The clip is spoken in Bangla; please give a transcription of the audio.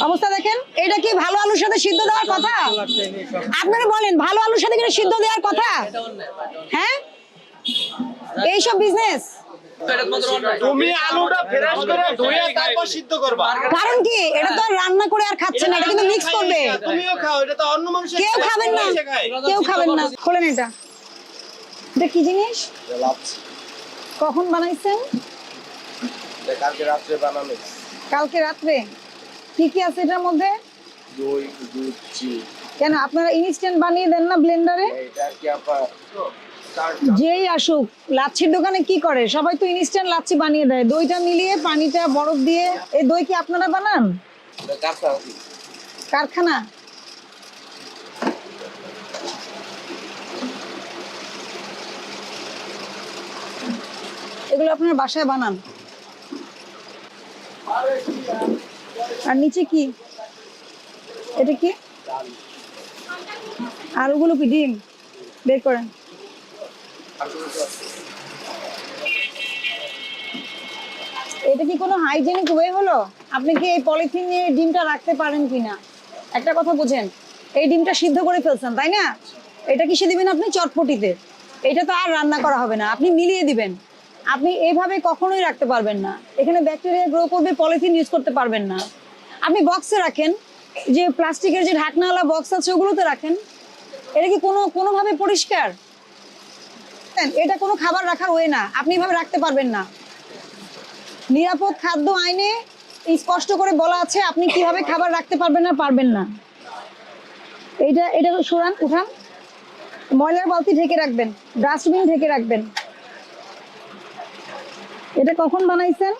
অবস্থা দেখেন, এটা কি ভালো আলুর সাথে সিদ্ধ দেওয়ার কথা? আপনারা বলেন, ভালো আলুর সাথে কি সিদ্ধ দেওয়ার কথা? হ্যাঁ, এইসব বিজনেস। তুমি আলুটা ফ্রেশ করে ধুয়ে তারপর সিদ্ধ করবা। কারণ কি, এটা তো আর রান্না করে আর খাচ্ছে না, এটা কিন্তু মিক্স করবে। তুমিও খাও, এটা তো অন্য মানুষ কেউ খাবেন না, কেউ খাবেন না। খোলেন এটা, এটা কি জিনিস? কখন বানাইছেন? কালকে রাত্রে বানানো। কালকে রাত্রে? কি কি আছে এটার মধ্যে? দই, দুধ, চিনি। কেন আপনারা ইনস্ট্যান্ট বানিয়ে দেন না ব্লেন্ডারে? এটা কি আপা যেই আসুক, লাচ্ছির দোকানে কি করে, সবাই তো ইনস্ট্যান্ট লাচ্ছি বানিয়ে দেয়, দইটা মিলিয়ে পানিটা বরফ দিয়ে। এই দই কি আপনারা বানান? কারখানা? এগুলো আপনারা বাসায় বানান? আর নিচে কি, এটা কি? আর ওগুলো কি ডিম? বের করেন। এটা কি কোনো হাইজেনিক ওয়ে হলো? আপনি কি এই পলিথিন নিয়ে ডিমটা রাখতে পারেন কিনা একটা কথা বুঝেন। এই ডিমটা সিদ্ধ করে ফেলছেন, তাই না? এটা কিসে দিবেন আপনি? চটপটিতে। এটা তো আর রান্না করা হবে না, আপনি মিলিয়ে দিবেন। আপনি এইভাবে কখনোই রাখতে পারবেন না, এখানে ব্যাকটেরিয়া গ্রো করবে, পলিথিন ইউজ করতে পারবেন না। আপনি বক্সে রাখেন, যে প্লাস্টিকের যে ঢাকনাওয়ালা বক্স আছে ওগুলোতে রাখেন। এটা কি কোনোভাবে পরিষ্কার? এটা কোনো খাবার রাখার ওয়ে না, আপনি এভাবে রাখতে পারবেন না। নিরাপদ খাদ্য আইনে স্পষ্ট করে বলা আছে আপনি কিভাবে খাবার রাখতে পারবেন না পারবেন না। এটা সরান, উঠান। ময়লার বালতি ঢেকে রাখবেন, ডাস্টবিন ঢেকে রাখবেন। এটা কখন বানাইছেন?